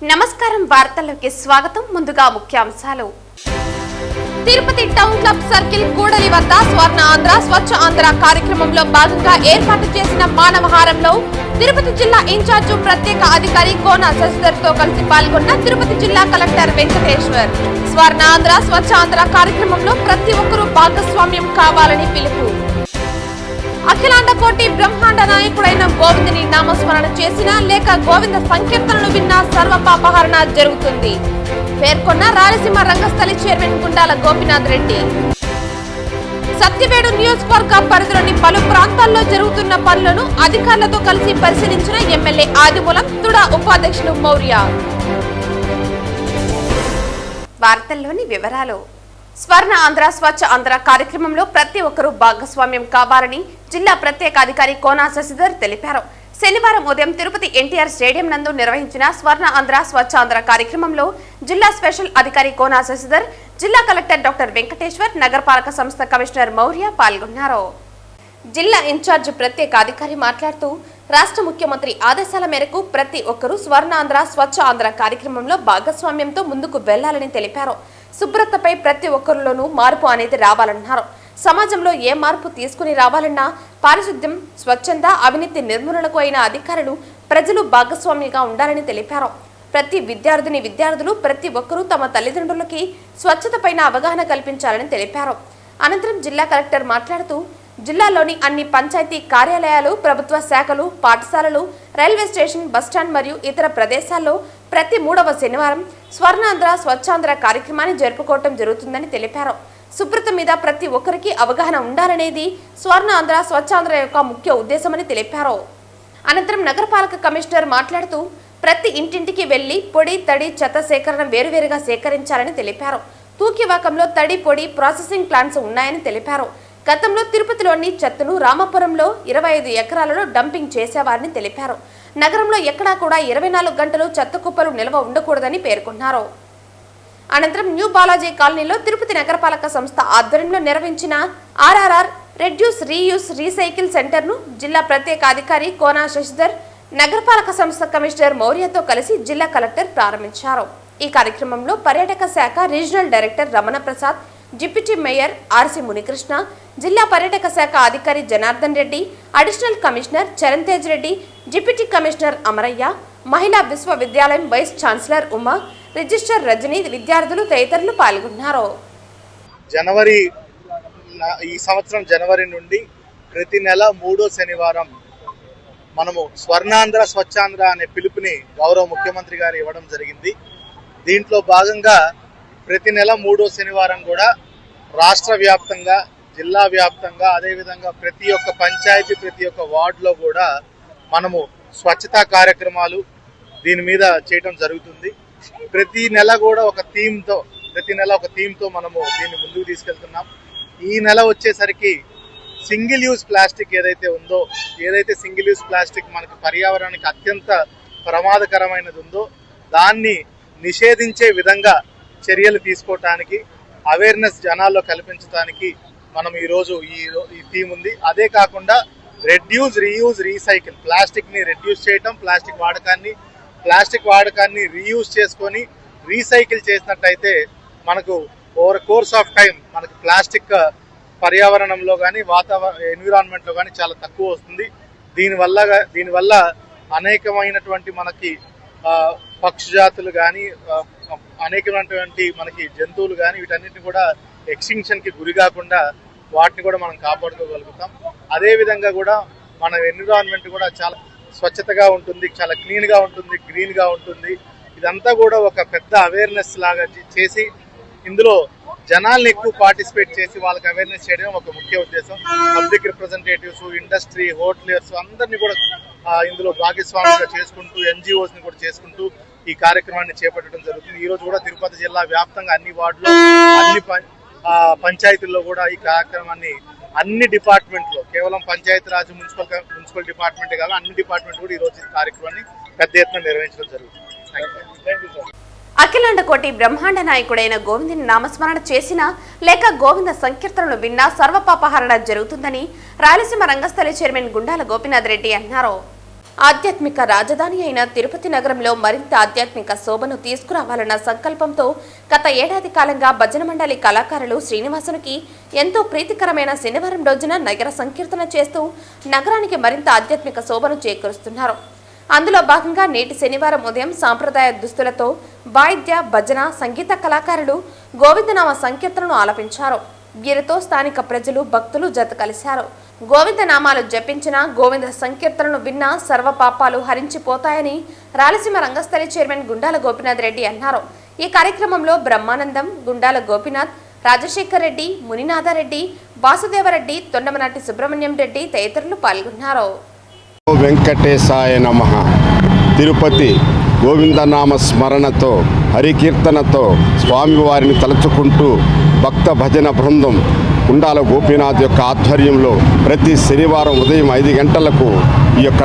నమస్కారం వార్తల్లోకి స్వాగతం. ముందుగా ముఖ్యాంశాలు. తిరుపతి టౌన్ క్లబ్ సర్కిల్ కూడలి వద్ద స్వర్ణ ఆంధ్ర స్వచ్ఛ ఆంధ్ర కార్యక్రమంలో భాగంగా ఏర్పాటు చేసిన మానవహారంలో తిరుపతి జిల్లా ఇన్ఛార్జి ప్రత్యేక అధికారి కోన శశిధర్ తో కలిసి పాల్గొన్న తిరుపతి జిల్లా కలెక్టర్ వెంకటేశ్వర్. స్వర్ణ ఆంధ్ర స్వచ్ఛ ఆంధ్ర కార్యక్రమంలో ప్రతి ఒక్కరూ భాగస్వామ్యం కావాలని పిలుపు. అఖిలాండ కోటి బ్రహ్మాండ నాయకుడైన గోవిందుని నామస్మరణ చేసినా లేక గోవింద సంకీర్తనలు విన్నా సర్వపాపహరణ జరుగుతుంది పేర్కొన్న రాయలసీమ రంగస్థలి చైర్మన్ గుండాల గోపీనాథ్ రెడ్డి. సత్యవేడు నియోజకవర్గ పరిధిలోని పలు ప్రాంతాల్లో జరుగుతున్న పనులను అధికారులతో కలిసి పరిశీలించిన ఎమ్మెల్యే ఆదిమూలం తుడా ఉపాధ్యక్షులు మౌర్య. వార్తల్లోని వివరాలు. స్వర్ణ ఆంధ్ర స్వచ్ఛ ఆంధ్ర కార్యక్రమంలో ప్రతి ఒక్కరూ భాగస్వామ్యం కావాలని జిల్లా ప్రత్యేక అధికారి కోన శశిధర్ తెలిపారు. శనివారం ఉదయం తిరుపతి ఎన్టీఆర్ స్టేడియం నందు నిర్వహించిన స్వర్ణ ఆంధ్ర స్వచ్ఛ ఆంధ్ర కార్యక్రమంలో జిల్లా స్పెషల్ అధికారి కోన శశిధర్, జిల్లా కలెక్టర్ డాక్టర్ వెంకటేశ్వర్, నగరపాలక సంస్థ కమిషనర్ మౌర్య పాల్గొన్నారు. జిల్లా ఇన్ఛార్జ్ ప్రత్యేక అధికారి మాట్లాడుతూ రాష్ట్ర ముఖ్యమంత్రి ఆదేశాల మేరకు ప్రతి ఒక్కరూ స్వర్ణాంధ్ర స్వచ్ఛ ఆంధ్ర కార్యక్రమంలో భాగస్వామ్యంతో ముందుకు వెళ్లాలని తెలిపారు. శుభ్రతపై ప్రతి ఒక్కరిలోనూ మార్పు అనేది రావాలన్నారు. సమాజంలో ఏ మార్పు తీసుకుని రావాలన్నా పారిశుద్ధ్యం, స్వచ్ఛంద, అవినీతి నిర్మూలనకు అయిన అధికారులు, ప్రజలు భాగస్వామ్యంగా ఉండాలని తెలిపారు. ప్రతి విద్యార్థులు ప్రతి ఒక్కరూ తమ తల్లిదండ్రులకి స్వచ్ఛతపైన అవగాహన కల్పించాలని తెలిపారు. అనంతరం జిల్లా కలెక్టర్ మాట్లాడుతూ జిల్లాలోని అన్ని పంచాయతీ కార్యాలయాలు, ప్రభుత్వ శాఖలు, పాఠశాలలు, రైల్వే స్టేషన్, బస్టాండ్ మరియు ఇతర ప్రదేశాల్లో ప్రతి 3వ శనివారం స్వర్ణాంధ్ర స్వచ్ఛాంధ్ర కార్యక్రమాన్ని జరుపుకోవటం జరుగుతుందని తెలిపారు. శుభ్రత మీద ప్రతి ఒక్కరికి అవగాహన ఉండాలనేది స్వర్ణాంధ్ర స్వచ్ఛాంధ్ర యొక్క ముఖ్య ఉద్దేశమని తెలిపారు. అనంతరం నగరపాలక కమిషనర్ మాట్లాడుతూ ప్రతి ఇంటింటికి వెళ్లి పొడి, తడి, చెత్త సేకరణ వేరువేరుగా సేకరించాలని తెలిపారు. తూకివాకంలో తడి, పొడి ప్రాసెసింగ్ ప్లాంట్స్ ఉన్నాయని తెలిపారు. గతంలో తిరుపతిలోని చెత్తను రామాపురంలో 25 ఎకరాలలో డంపింగ్ చేసేవారని తెలిపారు. నగరంలో ఎక్కడా కూడా 24 గంటలు చెత్త కుప్పలు నిల్వ ఉండకూడదని పేర్కొన్నారు. అనంతరం న్యూ బాలాజీ కాలనీలో తిరుపతి నగరపాలక సంస్థ ఆధ్వర్యంలో నిర్వహించిన ఆర్ఆర్ఆర్ రెడ్యూస్, రీయూస్, రీసైకిల్ సెంటర్ను జిల్లా ప్రత్యేక అధికారి కోన శశిధర్, నగరపాలక సంస్థ కమిషనర్ మౌర్యతో కలిసి జిల్లా కలెక్టర్ ప్రారంభించారు. ఈ కార్యక్రమంలో పర్యాటక శాఖ regional director Ramana Prasad, deputy mayor RC Munikrishna, జిల్లా పర్యాటక శాఖ అధికారి Janardhan Reddy, additional commissioner Charan Tej Reddy, deputy commissioner Amaraiah, మహిళా విశ్వవిద్యాలయం vice chancellor Uma, registrar Rajani, విద్యార్థులు తదితరులు పాల్గొన్నారు. ఈ సంవత్సరం జనవరి నుండి ప్రతి నెల 3వ శనివారం మనము స్వర్ణాంధ్ర స్వచ్ఛాంధ్ర అనే పిలుపుని గౌరవ ముఖ్యమంత్రి గారు ఇవ్వడం జరిగింది. దీంట్లో భాగంగా ప్రతి నెల 3వ శనివారం కూడా రాష్ట్ర వ్యాప్తంగా, జిల్లా వ్యాప్తంగా, అదేవిధంగా ప్రతి ఒక్క పంచాయతీ, ప్రతి ఒక్క వార్డులో కూడా మనము స్వచ్ఛతా కార్యక్రమాలు దీని మీద చేయడం జరుగుతుంది. ప్రతి నెల కూడా ఒక థీమ్తో మనము దీన్ని ముందుకు తీసుకెళ్తున్నాం. ఈ నెల వచ్చేసరికి సింగిల్ యూజ్ ప్లాస్టిక్ ఏదైతే సింగిల్ యూజ్ ప్లాస్టిక్ మనకు పర్యావరణానికి అత్యంత ప్రమాదకరమైనది ఉందో దాన్ని నిషేధించే విధంగా చర్యలు తీసుకోవటానికి, అవేర్నెస్ జనాల్లో కల్పించడానికి మనం ఈరోజు ఈ థీమ్ ఉంది. అదే కాకుండా రెడ్యూస్, రీయూజ్, రీసైకిల్, ప్లాస్టిక్ని రెడ్యూస్ చేయటం, ప్లాస్టిక్ వాడకాన్ని రీయూజ్ చేసుకొని రీసైకిల్ చేసినట్టయితే మనకు ఓవర్ కోర్స్ ఆఫ్ టైం మనకు ప్లాస్టిక్ పర్యావరణంలో కానీ ఎన్విరాన్మెంట్లో కానీ చాలా తక్కువ వస్తుంది. దీనివల్ల అనేకమైనటువంటి మనకి పక్షి జాతులు కానీ, అనేకమైనటువంటి మనకి జంతువులు కానీ వీటన్నిటిని కూడా ఎక్స్టింక్షన్కి గురి కాకుండా వాటిని కూడా మనం కాపాడుకోగలుగుతాం. అదేవిధంగా కూడా మన ఎన్విరాన్మెంట్ కూడా చాలా స్వచ్ఛతగా ఉంటుంది, చాలా క్లీన్గా ఉంటుంది, గ్రీన్గా ఉంటుంది. ఇదంతా కూడా ఒక పెద్ద అవేర్నెస్ లాగా చేసి ఇందులో జనాల్ని ఎక్కువ పార్టిసిపేట్ చేసి వాళ్ళకి అవేర్నెస్ చేయడం ఒక ముఖ్య ఉద్దేశం. పబ్లిక్ రిప్రజెంటేటివ్స్, ఇండస్ట్రీ, హోటలియర్స్ అందరినీ కూడా ఇందులో భాగస్వామ్యంగా చేసుకుంటూ, ఎన్జిఓస్ని కూడా చేసుకుంటూ ఈ కార్యక్రమాన్ని చేపట్టడం జరుగుతుంది. ఈ రోజు కూడా తిరుపతి జిల్లా వ్యాప్తంగా అన్ని వార్డులో, అన్ని పంచాయతీల్లో కూడా ఈ కార్యక్రమాన్ని అన్ని డిపార్ట్మెంట్లో, కేవలం పంచాయతీరాజ్, మున్సిపల్ డిపార్ట్మెంటే కాదు అన్ని డిపార్ట్మెంట్ కూడా ఈ రోజు ఈ కార్యక్రమాన్ని పెద్ద ఎత్తున నిర్వహించడం జరుగుతుంది. Thank you sir. అఖిలాండ కోటి బ్రహ్మాండ నాయకుడైన గోవిందుని నామస్మరణ చేసినా లేక గోవింద సంకీర్తనలు విన్నా సర్వపాపహరణ జరుగుతుందని రాయలసీమ రంగస్థలి చైర్మన్ గుండాల గోపీనాథ్ రెడ్డి అన్నారు. ఆధ్యాత్మిక రాజధాని అయిన తిరుపతి నగరంలో మరింత ఆధ్యాత్మిక శోభను తీసుకురావాలన్న సంకల్పంతో గత ఏడాది కాలంగా భజన మండలి కళాకారులు శ్రీనివాసునికి ఎంతో ప్రీతికరమైన శనివారం రోజున నగర సంకీర్తన చేస్తూ నగరానికి మరింత ఆధ్యాత్మిక శోభను చేకూరుస్తున్నారు. అందులో భాగంగా నేటి శనివారం ఉదయం సాంప్రదాయ దుస్తులతో వాయిద్య భజన సంగీత కళాకారులు గోవిందనామ సంకీర్తనను ఆలపించారు. వీరితో స్థానిక ప్రజలు భక్తులు జత కలిశారు. గోవింద నామాలు జపించిన గోవింద సంకీర్తనను విన్న సర్వ పాపాలు హరించిపోతాయని రాయలసీమ రంగస్థలి చైర్మన్ గుండాల గోపీనాథ్ రెడ్డి అన్నారు. ఈ కార్యక్రమంలో బ్రహ్మానందం, గుండాల గోపీనాథ్, రాజశేఖర్ రెడ్డి, మునినాథరెడ్డి, వాసుదేవరెడ్డి, తొండమనాటి సుబ్రహ్మణ్యం రెడ్డి తదితరులు పాల్గొన్నారు. వెంకటేశాయ నమః. తిరుపతి గోవిందనామ స్మరణతో హరికీర్తనతో స్వామివారిని తలుచుకుంటూ భక్త భజన బృందం గుండాల గోపీనాథ్ యొక్క ఆధ్వర్యంలో ప్రతి శనివారం ఉదయం 5 గంటలకు ఈ యొక్క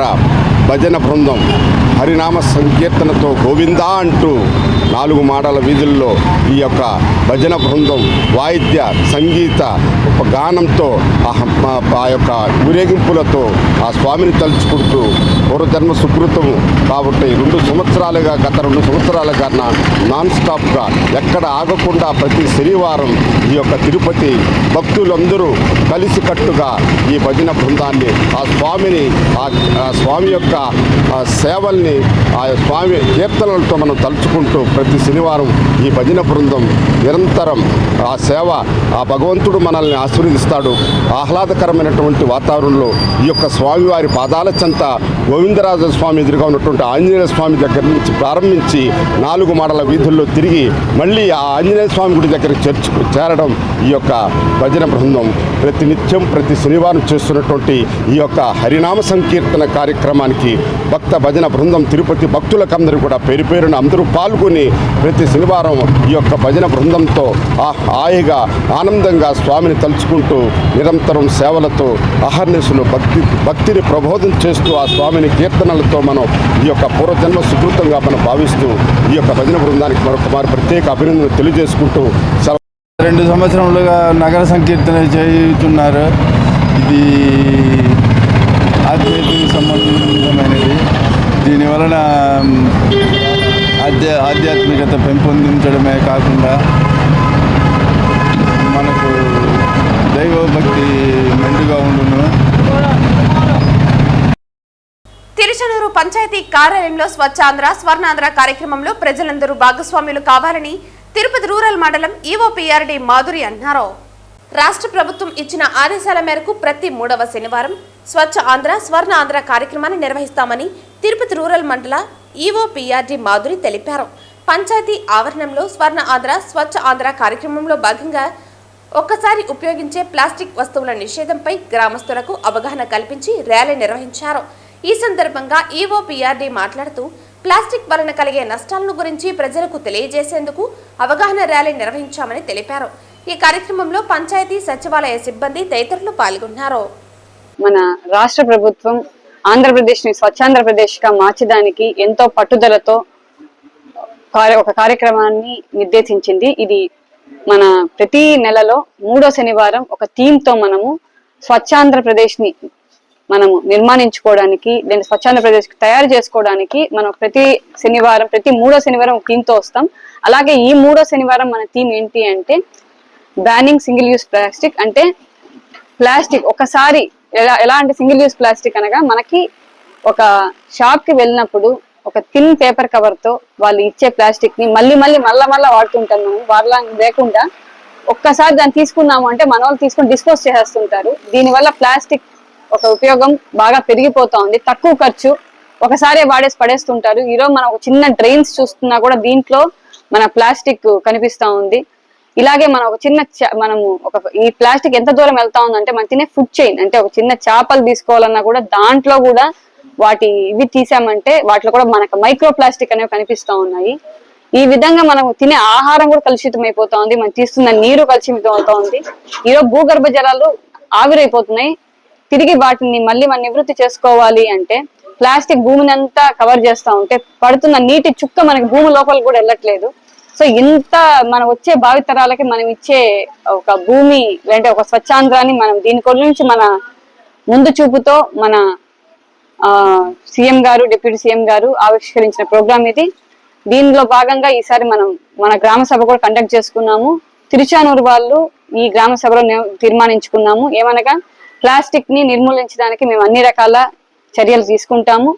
భజన బృందం హరినామ సంకీర్తనతో గోవిందా అంటూ 4 మాడల వీధుల్లో ఈ యొక్క భజన బృందం వాయిద్య సంగీత గానంతో ఆ యొక్క ఊరేగింపులతో ఆ స్వామిని తలుచుకుంటూ పూర్వజన్మ సుకృతము కాబట్టి 2 సంవత్సరాలుగా గత 2 సంవత్సరాలుగా నాన్ స్టాప్గా ఎక్కడ ఆగకుండా ప్రతి శనివారం ఈ యొక్క తిరుపతి భక్తులందరూ కలిసికట్టుగా ఈ భజన బృందాన్ని ఆ స్వామిని ఆ స్వామి యొక్క సేవల్ని ఆ స్వామి కీర్తనలతో మనం తలుచుకుంటూ ప్రతి శనివారం ఈ భజన బృందం నిరంతరం ఆ సేవ ఆ భగవంతుడు మనల్ని ఆశీర్వదిస్తాడు. ఆహ్లాదకరమైనటువంటి వాతావరణంలో ఈ యొక్క స్వామివారి పాదాల చెంత గోవిందరాజ స్వామి ఎదురుగా ఉన్నటువంటి ఆంజనేయ స్వామి దగ్గర నుంచి ప్రారంభించి 4 మాడల వీధుల్లో తిరిగి మళ్ళీ ఆ ఆంజనేయ స్వామి గుడి దగ్గర చేరడం ఈ యొక్క భజన బృందం ప్రతినిత్యం ప్రతి శనివారం చేస్తున్నటువంటి ఈ యొక్క హరినామ సంకీర్తన కార్యక్రమానికి భక్త భజన బృందం తిరుపతి భక్తులకందరూ కూడా పేరు పేరున అందరూ పాల్గొని ప్రతి శనివారం ఈ యొక్క భజన బృందంతో హాయిగా ఆనందంగా స్వామిని తలుచుకుంటూ నిరంతరం సేవలతో అహర్నిశలు భక్తిని ప్రబోధం చేస్తూ ఆ స్వామిని కీర్తనలతో మనం ఈ యొక్క పూర్వజన్మ సుకృతంగా మనం భావిస్తూ ఈ యొక్క భజన బృందానికి మరొక ప్రత్యేక అభినందన తెలియజేసుకుంటూ 2 సంవత్సరములుగా నగర సంకీర్తన చేయుతున్నారు. ఇది ఆధ్యాత్మిక సంబంధమైనది. దీనివలన ఆధ్యాత్మికత పెంపొందించడమే కాకుండా మనకు దైవభక్తి మెండుగా ఉండును. తిరుచనూరు పంచాయతీ కార్యాలయంలో స్వచ్ఛాంధ్ర స్వర్ణాంధ్ర కార్యక్రమంలో ప్రజలందరూ భాగస్వాములు కావాలని తిరుపతి రూరల్ మండలం ఈవోపీఆర్డీ మాధురి అన్నారు. రాష్ట్ర ప్రభుత్వం ఇచ్చిన ఆదేశాల మేరకు ప్రతి 3వ శనివారం స్వచ్ఛ ఆంధ్ర స్వర్ణ ఆంధ్ర కార్యక్రమాన్ని నిర్వహిస్తామని తిరుపతి రూరల్ మండల ఈవోపీఆర్డీ మాధురి తెలిపారు. పంచాయతీ ఆవరణంలో స్వర్ణ ఆంధ్ర స్వచ్ఛ ఆంధ్ర కార్యక్రమంలో భాగంగా ఒక్కసారి ఉపయోగించే ప్లాస్టిక్ వస్తువుల నిషేధంపై గ్రామస్తులకు అవగాహన కల్పించి ర్యాలీ నిర్వహించారు. ఈ సందర్భంగా ఈవోపీఆర్డీ మాట్లాడుతూ ప్లాస్టిక్ వలన కలిగే నష్టాలను గురించి ప్రజలకు తెలియజేసేందుకు అవగాహన ర్యాలీ నిర్వహించామని తెలిపారు. ఈ కార్యక్రమంలో పంచాయతీ సచివాలయ సిబ్బంది తదితరులు పాల్గొన్నారు. మన రాష్ట్ర ప్రభుత్వం ఆంధ్రప్రదేశ్ ని స్వచ్ఛాంధ్రప్రదేశ్ గా మార్చడానికి ఎంతో పట్టుదలతో ఒక కార్యక్రమాన్ని నిర్దేశించింది. ఇది మన ప్రతి నెలలో 3వ శనివారం ఒక థీమ్ తో మనము స్వచ్ఛాంధ్రప్రదేశ్ ని మనము నిర్మాణించుకోవడానికి దాన్ని స్వచ్ఛాంధ్రప్రదేశ్ తయారు చేసుకోవడానికి మనం ప్రతి 3వ శనివారం ఒక థీమ్ తో వస్తాం. అలాగే ఈ 3వ శనివారం మన థీమ్ ఏంటి అంటే బ్యానింగ్ సింగిల్ యూస్ ప్లాస్టిక్. అంటే ప్లాస్టిక్ ఒకసారి ఎలా అంటే సింగిల్ యూస్ ప్లాస్టిక్ అనగా మనకి ఒక షాప్ కి వెళ్ళినప్పుడు ఒక థిన్ పేపర్ కవర్ తో వాళ్ళు ఇచ్చే ప్లాస్టిక్ ని మళ్ళీ వాడుతుంటాం. మనం వాళ్ళ లేకుండా ఒక్కసారి దాన్ని తీసుకున్నాము అంటే మన వాళ్ళు తీసుకుని డిస్పోజ్ చేసేస్తుంటారు. దీనివల్ల ప్లాస్టిక్ ఒక ఉపయోగం బాగా పెరిగిపోతా ఉంది. తక్కువ ఖర్చు, ఒకసారి వాడేసి పడేస్తుంటారు. ఈరోజు మనం ఒక చిన్న డ్రైన్స్ చూస్తున్నా కూడా దీంట్లో మన ప్లాస్టిక్ కనిపిస్తా ఉంది. ఇలాగే మనం ఒక చిన్న ఈ ప్లాస్టిక్ ఎంత దూరం వెళ్తా ఉందంటే మనం తినే ఫుడ్ చైన్ అంటే ఒక చిన్న చేపలు తీసుకోవాలన్నా కూడా దాంట్లో కూడా వాటి ఇవి తీసామంటే వాటిలో కూడా మనకు మైక్రో ప్లాస్టిక్ అనేవి కనిపిస్తా ఉన్నాయి. ఈ విధంగా మనం తినే ఆహారం కూడా కలుషితం అయిపోతా ఉంది. మనం తీస్తున్న నీరు కలుషితం అవుతా ఉంది. ఈరోజు భూగర్భ జలాలు ఆవిరైపోతున్నాయి. తిరిగి వాటిని మళ్ళీ మనం నివృత్తి చేసుకోవాలి అంటే ప్లాస్టిక్ భూమిని అంతా కవర్ చేస్తా ఉంటే పడుతున్న నీటి చుక్క మనకి భూమి లోపల కూడా వెళ్ళట్లేదు. సో ఇంత మన వచ్చే భావితరాలకి మనం ఇచ్చే ఒక భూమి అంటే ఒక స్వచ్ఛాంధ్రాన్ని మనం దీని గురించి మన ముందు చూపుతో మన సీఎం గారు, డిప్యూటీ సీఎం గారు ఆవిష్కరించిన ప్రోగ్రామ్ ఇది. దీనిలో భాగంగా ఈసారి మనం మన గ్రామ సభ కూడా కండక్ట్ చేసుకున్నాము. తిరుచానూరు వాళ్ళు ఈ గ్రామ సభలో తీర్మానించుకున్నాము ఏమనగా ప్లాస్టిక్ ని నిర్మూలించడానికి మేము అన్ని రకాల చర్యలు తీసుకుంటాము.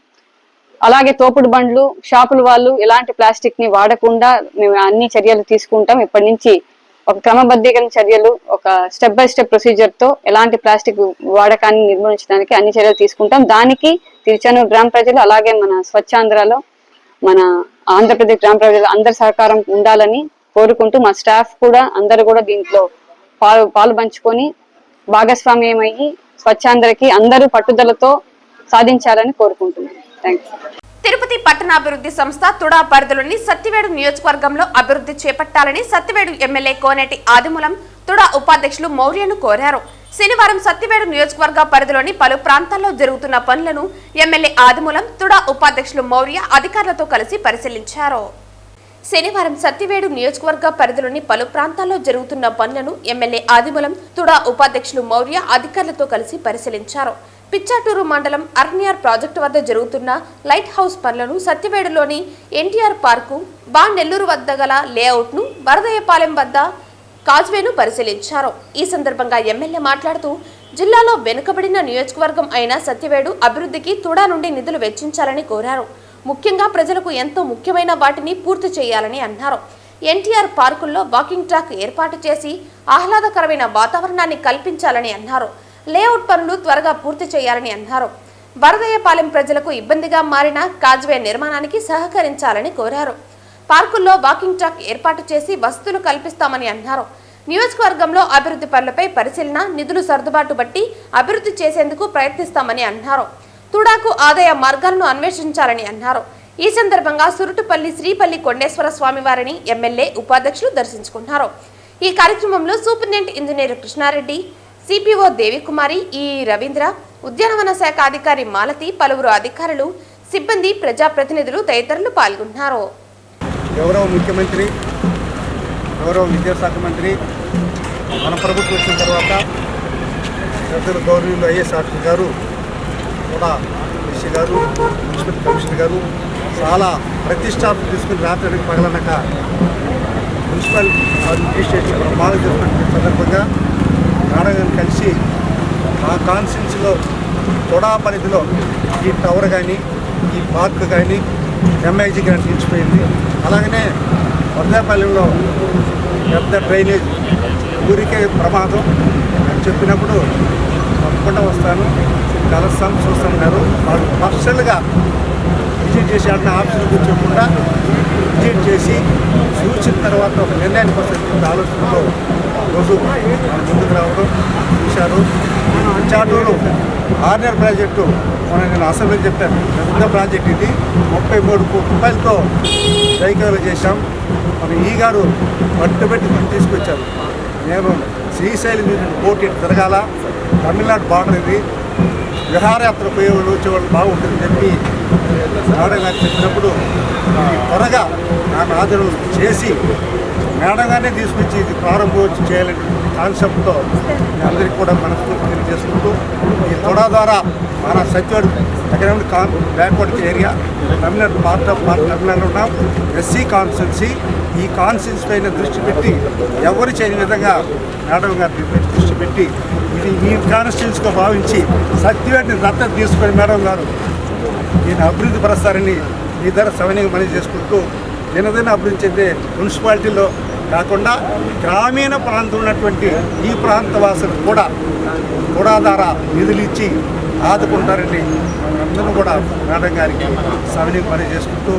అలాగే తోపుడు బండ్లు, షాపుల వాళ్ళు ఎలాంటి ప్లాస్టిక్ ని వాడకుండా మేము అన్ని చర్యలు తీసుకుంటాం. ఇప్పటి నుంచి ఒక క్రమబద్ధీకరణ చర్యలు, ఒక స్టెప్ బై స్టెప్ ప్రొసీజర్ తో ఎలాంటి ప్లాస్టిక్ వాడకాన్ని నిర్మూలించడానికి అన్ని చర్యలు తీసుకుంటాం. దానికి తిరుచానూరు గ్రామ ప్రజలు అలాగే మన స్వచ్ఛాంధ్రలో మన ఆంధ్రప్రదేశ్ గ్రామ ప్రజలు అందరి సహకారం ఉండాలని కోరుకుంటూ మా స్టాఫ్ కూడా అందరూ కూడా దీంట్లో పాలు పంచుకొని భాగస్వామ్యం అయ్యి స్వచ్ఛాంధ్రకి అందరూ పట్టుదలతో సాధించాలని కోరుకుంటున్నాను. Thank you. తిరుపతి పట్టణాభివృద్ధి సంస్థ తుడా పరిధిలోని సత్తివేడు నియోజకవర్గంలో అభివృద్ధి చేపట్టాలని సత్తివేడు ఎమ్మెల్యే కోనేటి ఆదిమూలం తుడా ఉపాధ్యక్షులు మౌర్యను కోరారు. శనివారం సత్తివేడు నియోజకవర్గ పరిధిలోని పలు ప్రాంతాల్లో జరుగుతున్న పనులను ఎమ్మెల్యే ఆదిమూలం తుడా ఉపాధ్యక్షులు మౌర్య అధికారులతో కలిసి పరిశీలించారు. శనివారం సత్తివేడు నియోజకవర్గ పరిధిలోని పలు ప్రాంతాల్లో జరుగుతున్న పనులను ఎమ్మెల్యే ఆదిమూలం తుడా ఉపాధ్యక్షులు మౌర్య అధికారులతో కలిసి పరిశీలించారు. పిచ్చాటూరు మండలం అర్నియార్ ప్రాజెక్టు వద్ద జరుగుతున్న లైట్ హౌస్ పనులను, సత్యవేడులోని ఎన్టీఆర్ పార్కు, నెల్లూరు వద్ద గల లేఅవుట్ ను, వరదయ్యపాలెం వద్ద కాజ్వేను పరిశీలించారు. ఈ సందర్భంగా ఎమ్మెల్యే మాట్లాడుతూ జిల్లాలో వెనుకబడిన నియోజకవర్గం అయిన సత్యవేడు అభివృద్ధికి తుడా నుండి నిధులు వెచ్చించాలని కోరారు. ముఖ్యంగా ప్రజలకు ఎంతో ముఖ్యమైన వాటిని పూర్తి చేయాలని అన్నారు. ఎన్టీఆర్ పార్కుల్లో వాకింగ్ ట్రాక్ ఏర్పాటు చేసి ఆహ్లాదకరమైన వాతావరణాన్ని కల్పించాలని అన్నారు. లేఅవుట్ పనులు త్వరగా పూర్తి చేయాలని అన్నారు. వరదయ్యపాలెం ప్రజలకు ఇబ్బందిగా మారిన కాజ్వే నిర్మాణానికి సహకరించాలని కోరారు. పార్కుల్లో వాకింగ్ ట్రాక్ ఏర్పాటు చేసి వసతులు కల్పిస్తామని అన్నారు. నియోజకవర్గంలో అభివృద్ధి పనులపై పరిశీలన, నిధులు సర్దుబాటు బట్టి అభివృద్ధి చేసేందుకు ప్రయత్నిస్తామని అన్నారు. తుడాకు ఆదాయ మార్గాలను అన్వేషించాలని అన్నారు. ఈ సందర్భంగా సురుటుపల్లి శ్రీపల్లి కొండేశ్వర స్వామి వారిని ఎమ్మెల్యే ఉపాధ్యక్షులు దర్శించుకున్నారు. ఈ కార్యక్రమంలో superintendent engineer Krishna Reddy, CPO Devi Kumari, E Ravindra, ఉద్యానవన శాఖ అధికారి మాలతి, పలువురు అధికారులు, సిబ్బంది, ప్రజాప్రతినిధులు తదితరులు పాల్గొన్నారు. గౌరవ ముఖ్యమంత్రి, గౌరవ విద్యాశాఖ మంత్రి మన ప్రభుత్వం వచ్చిన తర్వాత పెద్దలు గౌరవనీయులు ఐఏఎస్ ఆఫీసర్ గారు కూడా ఎస్సీ గారు, మున్సిపల్ కమిషనర్ గారు చాలా ప్రతిష్టాత్మక తీసుకుని రాత్రి పగలనక మున్సిపల్ అడ్మినిస్ట్రేషన్ బ్రహ్మాండం చేస్తున్న సందర్భంగా నాడగాన్ని కలిసి ఆ కాన్స్టిట్యూన్సీలో తొడా పరిధిలో ఈ టవర్ కానీ, ఈ పార్క్ కానీ, ఎంఐజీ కానీ నిలిచిపోయింది. అలాగనే వరదాపాలెంలో పెద్ద డ్రైనేజ్ ఊరికే ప్రమాదం అని చెప్పినప్పుడు తప్పకుండా వస్తాను, కలుస్తాం, చూస్తున్నారు. వాళ్ళు పర్సనల్గా విజిట్ చేసి అన్న ఆఫీసులు కూర్చోకుండా విజిట్ చేసి చూసిన తర్వాత ఒక నిర్ణయానికి వస్తుంది ఆలోచనతో రోజు ముందుకు రావడం చూశారు. చాటూరు ఆర్నర్ ప్రాజెక్టు మన నేను అసెంబ్లీ చెప్పాను, పెద్ద ప్రాజెక్ట్ ఇది. 33 కోట్ల రూపాయలతో రైకాలు చేశాం. మన ఈ గారు పట్టుబెట్టుకుని తీసుకొచ్చారు. నేను శ్రీశైలం పోటీ జరగాల, తమిళనాడు బార్డర్ ఇది, విహారయాత్ర పోయేవాళ్ళు వచ్చేవాళ్ళు బాగుంటుందని చెప్పి మేడం గారు చెప్పినప్పుడు త్వరగా నాకు ఆదరణ చేసి మేడం గారినే తీసుకొచ్చి ఇది ప్రారంభోత్సవం చేయాలని కాన్సెప్ట్తో అందరికీ కూడా మనస్ఫూర్తి తెలియజేసుకుంటూ ఈ తొడా ద్వారా మన సత్యవాడు దగ్గర backward area Tamil Nadu part of Tamil Nadu ఉన్నాం. ఎస్సీ కాన్స్టిట్యున్సీ, ఈ కాన్స్టిట్యున్సీ పైన దృష్టి పెట్టి ఎవరు చేయని విధంగా మేడం గారి దృష్టి పెట్టి ఇది ఈ కాన్స్టిట్యున్సీగా భావించి సత్యవాడిని దత్తత తీసుకొని మేడం గారు దీన్ని అభివృద్ధి పరుస్తారని ఈ ధర సవనీయంగా మనవి చేసుకుంటూ దినదిన అభివృద్ధి చెందే మున్సిపాలిటీలో కాకుండా గ్రామీణ ప్రాంతం ఉన్నటువంటి ఈ ప్రాంత వాసులకు కూడా కూడాధార నిధులు ఇచ్చి ఆదుకుంటారని అందరూ కూడా మేడం గారికి సవనీయంగా మనవి చేసుకుంటూ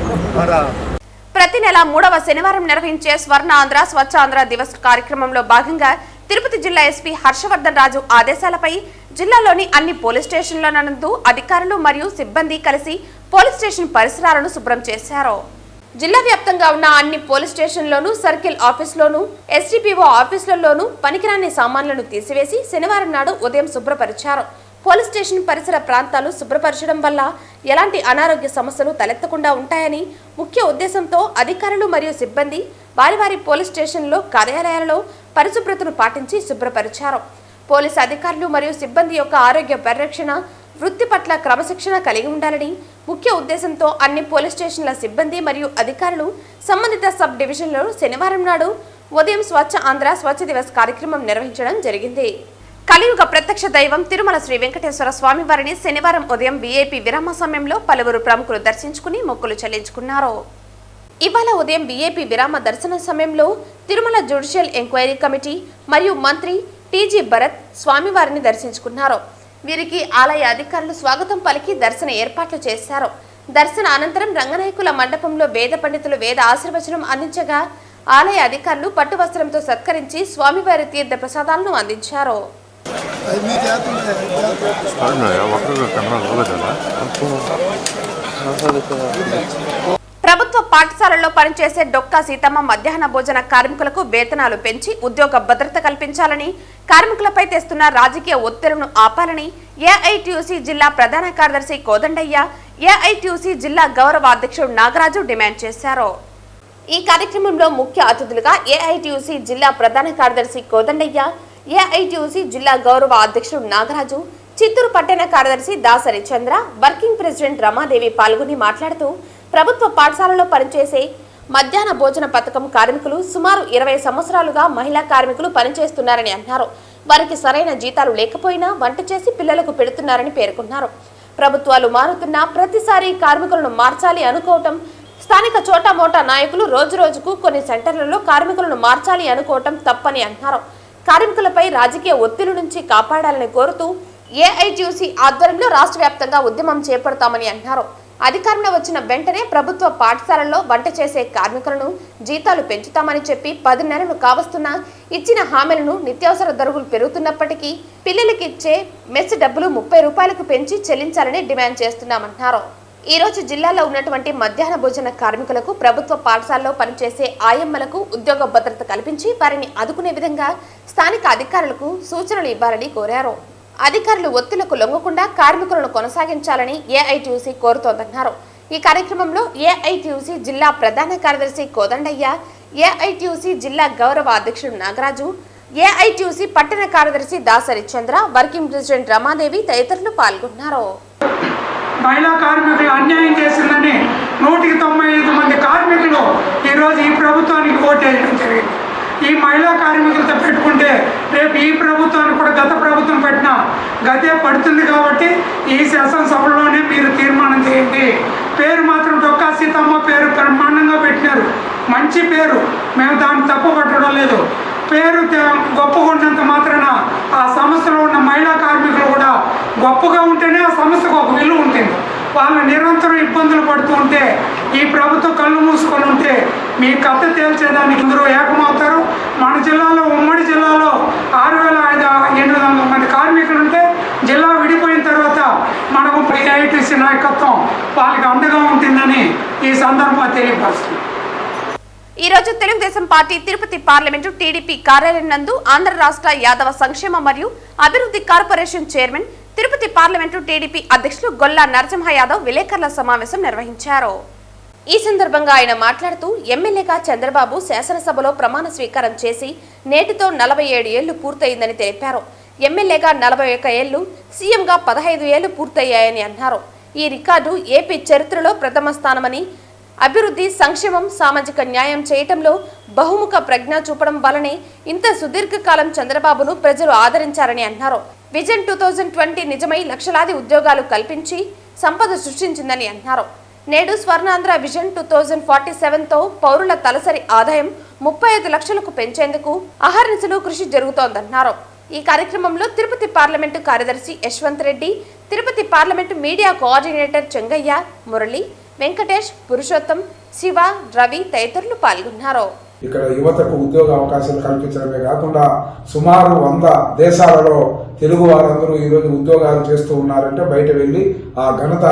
ప్రతి నెల 3వ శనివారం నిర్వహించే స్వర్ణ ఆంధ్ర స్వచ్ఛ ఆంధ్ర దివస్ కార్యక్రమంలో భాగంగా తిరుపతి జిల్లా ఎస్పీ హర్షవర్ధన్ రాజు ఆదేశాలపై జిల్లాలోని అన్ని పోలీస్ స్టేషన్ల నందు అధికారులు మరియు సిబ్బంది కలిసి పోలీస్ స్టేషన్ పరిసరాలను శుభ్రం చేశారు. జిల్లా వ్యాప్తంగా ఉన్న అన్ని పోలీస్ స్టేషన్లోనూ, సర్కిల్ ఆఫీసులోనూ, ఎస్డిపిఓ ఆఫీసులలోనూ పనికిరాని సామాన్లను తీసివేసి శనివారం నాడు ఉదయం శుభ్రపరిచారు. పోలీస్ స్టేషన్ పరిసర ప్రాంతాలు శుభ్రపరచడం వల్ల ఎలాంటి అనారోగ్య సమస్యలు తలెత్తకుండా ఉంటాయని ముఖ్య ఉద్దేశంతో అధికారులు మరియు సిబ్బంది వారి వారి పోలీస్ స్టేషన్లో, కార్యాలయాలలో పరిశుభ్రతను పాటించి శుభ్రపరిచారు. పోలీసు అధికారులు మరియు సిబ్బంది యొక్క ఆరోగ్య పరిరక్షణ, వృత్తి పట్ల క్రమశిక్షణ కలిగి ఉండాలని ముఖ్య ఉద్దేశంతో అన్ని పోలీస్ స్టేషన్ల సిబ్బంది మరియు అధికారులు సంబంధిత సబ్ డివిజన్లో శనివారం నాడు ఉదయం స్వచ్ఛ ఆంధ్ర స్వచ్ఛ దివస్ కార్యక్రమం నిర్వహించడం జరిగింది. కలియుగ ప్రత్యక్ష దైవం తిరుమల శ్రీ వెంకటేశ్వర స్వామి వారిని శనివారం ఉదయం వీఐపీ విరామ సమయంలో పలువురు ప్రముఖులు దర్శించుకుని మొక్కులు చెల్లించుకున్నారు. ఇవాళ ఉదయం వీఐపీ విరామ దర్శన సమయంలో తిరుమల జ్యుడిషియల్ ఎంక్వైరీ కమిటీ మరియు మంత్రి టీజీ భరత్ స్వామివారిని దర్శించుకున్నారు. వీరికి ఆలయ అధికారులు స్వాగతం పలికి దర్శన ఏర్పాట్లు చేశారు. దర్శన అనంతరం రంగనాయకుల మండపంలో వేద పండితులు వేద ఆశీర్వచనం అందించగా ఆలయ అధికారులు పట్టు వస్త్రంతో సత్కరించి స్వామివారి తీర్థ ప్రసాదాలను అందించారు. ప్రభుత్వ పాఠశాలల్లో పనిచేసే డొక్కా సీతమ్మ మధ్యాహ్న భోజన కార్మికులకు వేతనాలు పెంచి ఉద్యోగ భద్రత కల్పించాలని, కార్మికులపై తెస్తున్న రాజకీయ ఒత్తిళ్లను ఆపాలని ఏఐటీయూసీ జిల్లా ప్రధాన కార్యదర్శి కోదండయ్య, ఏఐటీయూసీ జిల్లా గౌరవ అధ్యక్షుడు నాగరాజు డిమాండ్ చేశారు. ఈ కార్యక్రమంలో ముఖ్య అతిథులుగా ఏఐటీయూసీ జిల్లా ప్రధాన కార్యదర్శి కోదండయ్య, ఏఐటీయూసీ జిల్లా గౌరవ అధ్యక్షుడు నాగరాజు, చిత్తూరు పట్టణ కార్యదర్శి దాసరి చంద్ర, వర్కింగ్ ప్రెసిడెంట్ రమాదేవి పాల్గొని మాట్లాడుతూ ప్రభుత్వ పాఠశాలలో పనిచేసే మధ్యాహ్న భోజన పథకం కార్మికులు సుమారు 20 సంవత్సరాలుగా మహిళా కార్మికులు పనిచేస్తున్నారని అన్నారు. వారికి సరైన జీతాలు లేకపోయినా వంట చేసి పిల్లలకు పెడుతున్నారని పేర్కొన్నారు. ప్రభుత్వాలు మారుతున్నా ప్రతిసారి కార్మికులను మార్చాలి అనుకోవటం, స్థానిక చోటామోటా నాయకులు రోజు రోజుకు కొన్ని సెంటర్లలో కార్మికులను మార్చాలి అనుకోవటం తప్పని అన్నారు. కార్మికులపై రాజకీయ ఒత్తిడి నుంచి కాపాడాలని కోరుతూ ఏఐటీయూసీ ఆధ్వర్యంలో రాష్ట్ర వ్యాప్తంగా ఉద్యమం చేపడతామని అన్నారు. అధికారంలో వచ్చిన వెంటనే ప్రభుత్వ పాఠశాలల్లో వంట చేసే కార్మికులను జీతాలు పెంచుతామని చెప్పి 10 నెలలు కావస్తున్నా ఇచ్చిన హామీలను నిత్యావసర ధరలు పెరుగుతున్నప్పటికీ పిల్లలకి ఇచ్చే మెస్ డబ్బులు 30 రూపాయలకు పెంచి చెల్లించాలని డిమాండ్ చేస్తున్నామన్నారు. ఈ రోజు జిల్లాలో ఉన్నటువంటి మధ్యాహ్న భోజన కార్మికులకు ప్రభుత్వ పాఠశాలలో పనిచేసే ఆయమ్మలకు ఉద్యోగ భద్రత కల్పించి వారిని ఆదుకునే విధంగా స్థానిక అధికారులకు సూచనలు ఇవ్వాలని కోరారు. అధికారులు ఒత్తిళ్లకు లొంగకుండా కార్మికులను కొనసాగించాలని ఏఐటీయూసీ కోరుతోందన్నారు. ఈ కార్యక్రమంలో ఏఐటీయూసీ జిల్లా ప్రధాన కార్యదర్శి కోదండయ్య, ఏఐటీయూసీ జిల్లా గౌరవ అధ్యక్షుడు నాగరాజు, ఏఐటీయూసీ పట్టణ కార్యదర్శి దాసరి చంద్ర, వర్కింగ్ ప్రెసిడెంట్ రమాదేవి తదితరులు పాల్గొన్నారు. మహిళా కార్మికులు అన్యాయం చేసిందని 195 మంది కార్మికులు ఈరోజు ఈ ప్రభుత్వానికి ఓటేయడం జరిగింది. ఈ మహిళా కార్మికులతో పెట్టుకుంటే రేపు ఈ ప్రభుత్వానికి కూడా గత ప్రభుత్వం పెట్టిన గతే పడుతుంది. కాబట్టి ఈ శాసనసభలోనే మీరు తీర్మానం చేయండి. పేరు మాత్రం డొక్కా సీతమ్మ పేరు బ్రహ్మాండంగా పెట్టినారు, మంచి పేరు, మేము దాన్ని తప్పు పట్టడం లేదు. పేరు గొప్పగా ఉన్నంత మాత్రాన ఆ సంస్థలో ఉన్న మహిళా కార్మికులు కూడా గొప్పగా ఉంటేనే ఆ సంస్థకు ఒక విలువ ఉంటుంది. వాళ్ళు నిరంతరం ఇబ్బందులు పడుతూ ఉంటే ఈ ప్రభుత్వం కళ్ళు మూసుకొని ఉంటే మీ కథ తేల్చేదానికి అందరూ ఏకమవుతారు. మన జిల్లాలో ఉమ్మడి జిల్లాలో 6,800 మంది కార్మికులు ఉంటే జిల్లా విడిపోయిన తర్వాత మనకు ఏఐటీసీ నాయకత్వం వాళ్ళకి అండగా ఉంటుందని ఈ సందర్భంగా తెలియపరుస్తుంది. ఈ రోజు Telugu Desam party Tirupati parliament TDP కార్యాలయం నందు ఆంధ్ర రాష్ట్ర యాదవ సంక్షేమ మరియు అభివృద్ధి corporation chairman, Tirupati parliament TDP అధ్యక్షులు గొల్లా నరసింహ యాదవ్ విలేకరుల సమావేశం నిర్వహించారు. ఈ సందర్భంగా ఆయన మాట్లాడుతూ ఎమ్మెల్యేగా చంద్రబాబు శాసనసభలో ప్రమాణ స్వీకారం చేసి నేటితో 47 ఏళ్లు పూర్తయిందని తెలిపారు. ఎమ్మెల్యేగా 41 ఏళ్లు, సీఎంగా 15 ఏళ్లు పూర్తయ్యాయని అన్నారు. ఈ రికార్డు ఏపీ చరిత్రలో ప్రథమ స్థానమని, అభివృద్ధి, సంక్షేమం, సామాజిక న్యాయం చేయటంలో బహుముఖ ప్రజ్ఞ చూపడం వల్లనే ఇంత సుదీర్ఘకాలం చంద్రబాబును ప్రజలు ఆదరించారని అన్నారు. విజన్ 2020 నిజమై లక్షలాది ఉద్యోగాలు కల్పించి సంపద సృష్టించిందని అన్నారు. నేడు స్వర్ణాంధ్ర విజన్ 2047తో పౌరుల తలసరి ఆదాయం 35 లక్షలకు పెంచేందుకు అహర్నిశలు కృషి జరుగుతోందన్నారు. ఈ కార్యక్రమంలో తిరుపతి పార్లమెంటు కార్యదర్శి Yashwant Reddy, Tirupati parliament media coordinator Chengaiah, Murali, Venkatesh, Purushottam, Shiva, Ravi తదితరులు పాల్గొన్నారు. ఇక్కడ యువతకు ఉద్యోగ అవకాశాలు కల్పించడమే కాకుండా సుమారు 100 దేశాలలో తెలుగు వారందరూ ఈరోజు ఉద్యోగాలు చేస్తూ ఉన్నారంటే బయట వెళ్లి ఆ ఘనత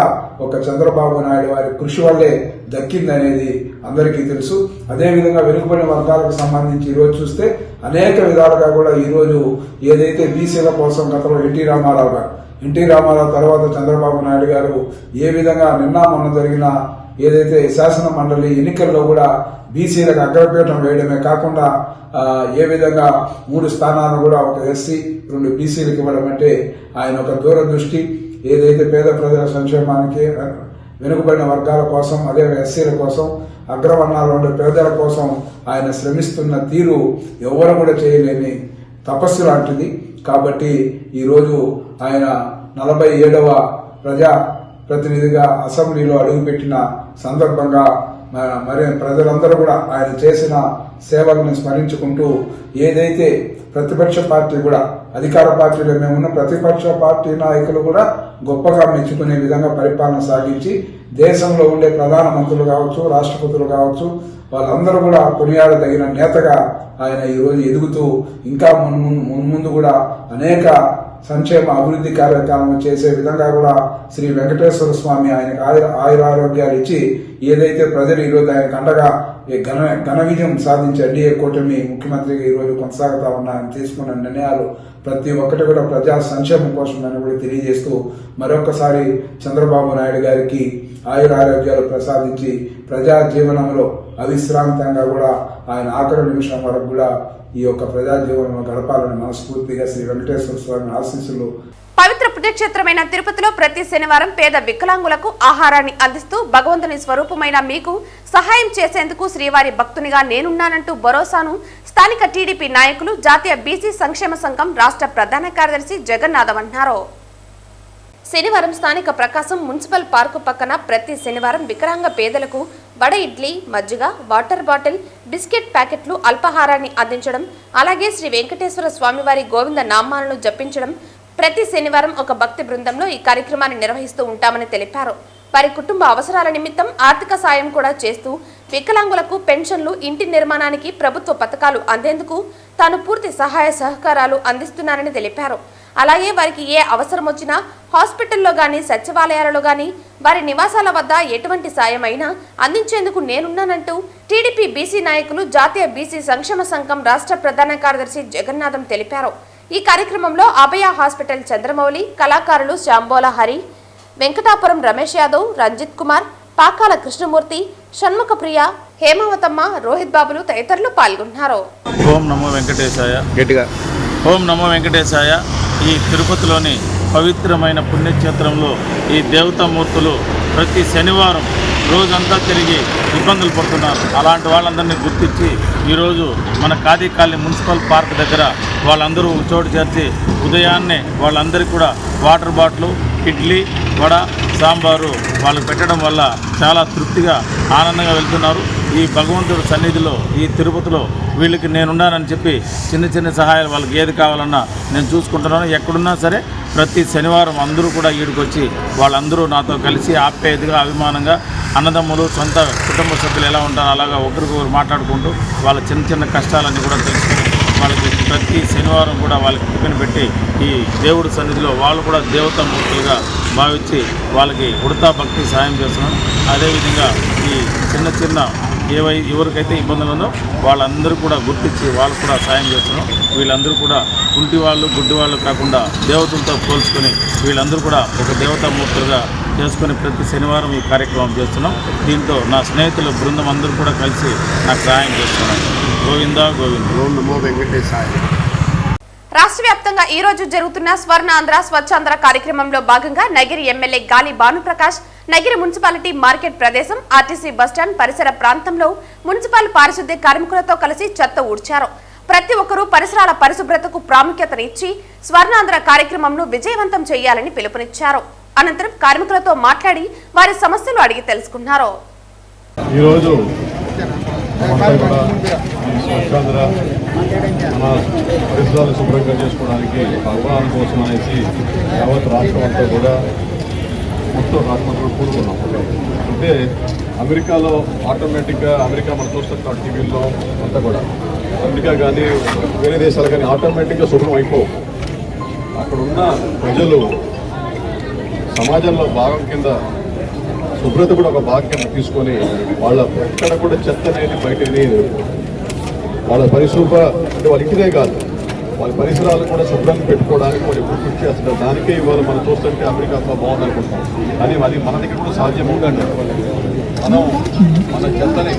ఒక చంద్రబాబు నాయుడు వారి కృషి వల్లే దక్కిందనేది అందరికీ తెలుసు. అదేవిధంగా వెనుకబడిన వర్గాలకు సంబంధించి ఈరోజు చూస్తే అనేక విధాలుగా కూడా ఈరోజు ఏదైతే బీసీల కోసం గతంలో ఎన్టీ రామారావు తర్వాత చంద్రబాబు నాయుడు గారు ఏ విధంగా నిన్న మొన్న జరిగిన ఏదైతే శాసన మండలి ఎన్నికల్లో కూడా బీసీలకు అగ్రపీఠం వేయడమే కాకుండా ఏ విధంగా 3 స్థానాలను కూడా ఒక ఎస్సీ 2 బీసీలకు ఇవ్వడం అంటే ఆయన ఒక దూరదృష్టి. ఏదైతే పేద ప్రజల సంక్షేమానికి, వెనుకబడిన వర్గాల కోసం, అదే ఎస్సీల కోసం, అగ్రవర్ణాలు ఉండే పేదల కోసం ఆయన శ్రమిస్తున్న తీరు ఎవరు కూడా చేయలేని తపస్సు లాంటిది. కాబట్టి ఈరోజు ఆయన 47వ ప్రజా ప్రతినిధిగా అసెంబ్లీలో అడుగుపెట్టిన సందర్భంగా మరి ప్రజలందరూ కూడా ఆయన చేసిన సేవలను స్మరించుకుంటూ, ఏదైతే ప్రతిపక్ష పార్టీ కూడా, అధికార పార్టీలో మేమున్న ప్రతిపక్ష పార్టీ నాయకులు కూడా గొప్పగా మెచ్చుకునే విధంగా పరిపాలన సాగించి, దేశంలో ఉండే ప్రధానమంత్రులు కావచ్చు, రాష్ట్రపతులు కావచ్చు, వాళ్ళందరూ కూడా కొనియాడదగిన నేతగా ఆయన ఈరోజు ఎదుగుతూ, ఇంకా మున్ముందు కూడా అనేక సంక్షేమ అభివృద్ధి కార్యక్రమం చేసే విధంగా కూడా శ్రీ వెంకటేశ్వర స్వామి ఆయనకు ఆయురారోగ్యాలు ఇచ్చి, ఏదైతే ప్రజలు ఈరోజు ఆయనకు అండగా ఘన విజయం సాధించి ఎన్డీఏ కూటమి ముఖ్యమంత్రిగా ఈరోజు కొనసాగుతా ఉన్న ఆయన తీసుకున్న నిర్ణయాలు ప్రతి ఒక్కటి కూడా ప్రజా సంక్షేమం కోసం అని కూడా తెలియజేస్తూ, మరొకసారి చంద్రబాబు నాయుడు గారికి ఆయురారోగ్యాలు ప్రసాదించి ప్రజా జీవనంలో అవిశ్రాంతంగా కూడా ఆయన ఆఖరి నిమిషం వరకు కూడా ఈ యొక్క ప్రజా జీవనంలో గడపాలని మనస్ఫూర్తిగా శ్రీ వెంకటేశ్వర స్వామి ఆశీస్సులు. పవిత్ర పుణ్యక్షేత్రమైన తిరుపతిలో ప్రతి శనివారం పేద వికలాంగులకు ఆహారాన్ని అందిస్తూ భగవంతుని స్వరూపమైన మీకు సహాయం చేసేందుకు శ్రీవారి భక్తునిగా నేనున్నానంటూ భరోసాను స్థానిక టీడీపీ నాయకులు, జాతీయ బీసీ సంక్షేమ సంఘం రాష్ట్ర ప్రధాన కార్యదర్శి జగన్నాథం అన్నారు. శనివారం స్థానిక ప్రకాశం మున్సిపల్ పార్కు పక్కన ప్రతి శనివారం వికలాంగ పేదలకు వడ ఇడ్లీ, మజ్జిగ, వాటర్ బాటిల్, బిస్కెట్ ప్యాకెట్లు, అల్పాహారాన్ని అందించడం, అలాగే శ్రీ వెంకటేశ్వర స్వామివారి గోవింద నామాలను జపించడం, ప్రతి శనివారం ఒక భక్తి బృందంలో ఈ కార్యక్రమాన్ని నిర్వహిస్తూ ఉంటామని తెలిపారు. వారి కుటుంబ అవసరాల నిమిత్తం ఆర్థిక సాయం కూడా చేస్తూ వికలాంగులకు పెన్షన్లు, ఇంటి నిర్మాణానికి ప్రభుత్వ పథకాలు అందేందుకు తాను పూర్తి సహాయ సహకారాలు అందిస్తున్నారని తెలిపారు. అలాగే వారికి ఏ అవసరం వచ్చినా హాస్పిటల్లో గానీ, సచివాలయాలలో గానీ, వారి నివాసాల వద్ద ఎటువంటి సాయం అయినా అందించేందుకు నేనున్నానంటూ టీడీపీ బీసీ నాయకులు, జాతీయ బీసీ సంక్షేమ సంఘం రాష్ట్ర ప్రధాన కార్యదర్శి జగన్నాథం తెలిపారు. ఈ కార్యక్రమంలో అభయ హాస్పిటల్ చంద్రమౌళి, కళాకారులు శాంబోల హరి, వెంకటాపురం రమేష్ యాదవ్, రంజిత్ కుమార్, పాకాల కృష్ణమూర్తి, షణ్ముఖ ప్రియ, హేమావతమ్మ, రోహిత్ బాబులు తదితరులు పాల్గొన్నారు. ఓం నమో వెంకటేశాయ. గట్టిగా ఓం నమో వెంకటేశాయ. ఈ తిరుపతిలోని పవిత్రమైన పుణ్యక్షేత్రంలో ఈ దేవతామూర్తులు ప్రతి శనివారం రోజంతా తిరిగి ఇబ్బందులు పడుతున్నారు. అలాంటి వాళ్ళందరినీ గుర్తించి ఈరోజు మన ఖాదీ కాలనీ మున్సిపల్ పార్క్ దగ్గర వాళ్ళందరూ చోటు చేర్చి ఉదయాన్నే వాళ్ళందరికీ కూడా వాటర్ బాటిల్, ఇడ్లీ, వడ, సాంబారు వాళ్ళకి పెట్టడం వల్ల చాలా తృప్తిగా, ఆనందంగా వెళ్తున్నారు. ఈ భగవంతుడి సన్నిధిలో, ఈ తిరుపతిలో వీళ్ళకి నేనున్నానని చెప్పి చిన్న చిన్న సహాయాలు వాళ్ళకి ఏది కావాలన్నా నేను చూసుకుంటున్నాను. ఎక్కడున్నా సరే ప్రతి శనివారం అందరూ కూడా ఈడికొచ్చి వాళ్ళందరూ నాతో కలిసి ఆప్యాయతగా, అభిమానంగా, అన్నదమ్ములు, సొంత కుటుంబ సభ్యులు ఎలా ఉంటారో అలాగా ఒకరికొకరు మాట్లాడుకుంటూ వాళ్ళ చిన్న చిన్న కష్టాలన్నీ కూడా తెలుసుకొని వాళ్ళకి ప్రతి శనివారం కూడా వాళ్ళకి టిఫిన్ పెట్టి ఈ దేవుడి సన్నిధిలో వాళ్ళు కూడా దేవతామూర్తులుగా భావించి వాళ్ళకి ఉడతా భక్తి సాయం చేస్తున్నాం. అదేవిధంగా ఈ చిన్న చిన్న ఎవరికైతే ఇబ్బందులు ఉందో వాళ్ళందరూ కూడా గుర్తించి వాళ్ళు కూడా సాయం చేస్తున్నాం. వీళ్ళందరూ కూడా కుంటి వాళ్ళు, గుడ్డి వాళ్ళు కాకుండా దేవతలతో పోల్చుకొని వీళ్ళందరూ కూడా ఒక దేవతామూర్తులుగా చేసుకొని ప్రతి శనివారం ఈ కార్యక్రమం చేస్తున్నాం. దీంతో నా స్నేహితుల బృందం అందరూ కూడా కలిసి నాకు సహాయం చేస్తున్నారు. గోవిందా గోవింద. ఓం నమో వెంకటేశాయ. రాష్ట్ర వ్యాప్తంగా ఈ రోజు జరుగుతున్న స్వర్ణాంధ్ర స్వచ్ఛాంధ్ర కార్యక్రమంలో భాగంగా నగిరి ఎమ్మెల్యే గాలి భానుప్రకాష్ నగిరి మున్సిపాలిటీ మార్కెట్ ప్రదేశం, ఆర్టీసీ బస్టాండ్ పరిసర ప్రాంతంలో మున్సిపల్ పారిశుద్ధ్య కార్మికులతో కలిసి చెత్త ఊడ్చారు. ప్రతి ఒక్కరూ పరిసరాల పరిశుభ్రతకు ప్రాముఖ్యతనిచ్చి స్వర్ణాంధ్ర కార్యక్రమంను విజయవంతం చేయాలని పిలుపునిచ్చారు. అనంతరం కార్మికులతో మాట్లాడి వారి సమస్యలు అడిగి తెలుసుకున్నారు. ఈరోజు స్వచ్ఛాంధ్ర మన పరిసరాలు శుభ్రంగా చేసుకోవడానికి అవగాహన కోసం అనేసి యావత్ రాష్ట్రం అంతా కూడా మొత్తం రాష్ట్రంలో కూడుకున్నాం. అంటే అమెరికాలో ఆటోమేటిక్గా అమెరికా మనం చూస్తున్న టీవీల్లో అంతా కూడా అమెరికా కానీ వేరే దేశాలు కానీ ఆటోమేటిక్గా శుభ్రం అయిపోవు. అక్కడ ఉన్న ప్రజలు సమాజంలో భాగం కింద శుభ్రత కూడా ఒక భాగం కింద తీసుకొని వాళ్ళ ఎక్కడ కూడా చెత్త అనేది బయటని వాళ్ళ పరిశుభ్ర అంటే వాళ్ళ ఇంటిదే కాదు వాళ్ళ పరిసరాలు కూడా శుభ్రంగా పెట్టుకోవడానికి వాళ్ళు ఎప్పుడు కృషి చేస్తారు. దానికే ఇవాళ మనం చూస్తుంటే అమెరికాలో బాగుంది అనుకుంటాం. కానీ అది మన దగ్గర కూడా సాధ్యం ఉందండి. మనం మన చెత్తని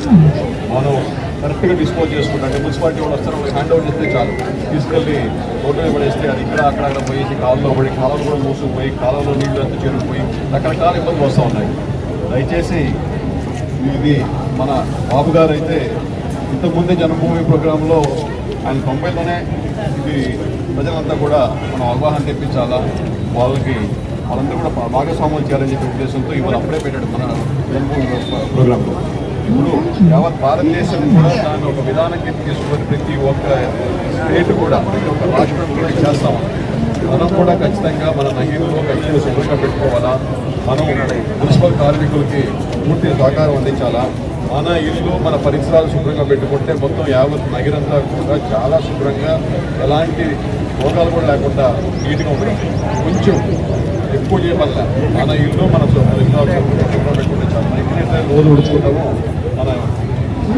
మనం కరెక్ట్గా డిస్పోజ్ చేసుకుంటారు. అంటే మున్సిపాలిటీ వాళ్ళు వస్తారు, వాళ్ళకి హ్యాండ్ ఓవర్ చేస్తే చాలు, తీసుకెళ్ళి రోడ్డు పడేస్తే అది ఇక్కడ అక్కడ పోయేసి కాలంలో పడి కాలంలో కూడా మూసుకుపోయి కాలంలో నీళ్లు అంతా చేరుకుపోయి రకరకాల ఇబ్బందులు వస్తూ ఉన్నాయి. దయచేసి ఇది మన బాబు గారు అయితే ఇంతకుముందే జన్మభూమి ప్రోగ్రాంలో ఆయన 90లోనే ఇది ప్రజలంతా కూడా మనం అవగాహన తెప్పించాలా, వాళ్ళందరూ కూడా భాగస్వామ్యం చేయాలని చెప్పే ఉద్దేశంతో ఇవాళ అప్పుడే పెట్టాడు మన జన్మభూమి ప్రోగ్రాంలో. ఇప్పుడు యావత్ భారతదేశం కూడా దాన్ని ఒక విధానం కింద తీసుకొని ప్రతి ఒక్క స్టేట్ కూడా ప్రతి ఒక్క రాష్ట్రం కూడా చేస్తాం. మనం కూడా ఖచ్చితంగా మన నగరంలో ఖచ్చితంగా శుభ్రంగా పెట్టుకోవాలా, మనం మున్సిపల్ కార్మికులకి పూర్తి సహకారం అందించాలా, మన ఇల్లు మన పరిసరాలు శుభ్రంగా పెట్టుకుంటే మొత్తం యావత్ నగరంతా కూడా చాలా శుభ్రంగా ఎలాంటి రోగాలు కూడా లేకుండా నీట్గా ఉండడం. కొంచెం ఎక్కువ చేయవల్ల మన ఇల్లు మన పరిసరాలు శుభ్రంగా పెట్టుకుంటే చాలా ఎక్కడైతే రోజు ఉడుచుకుంటామో మన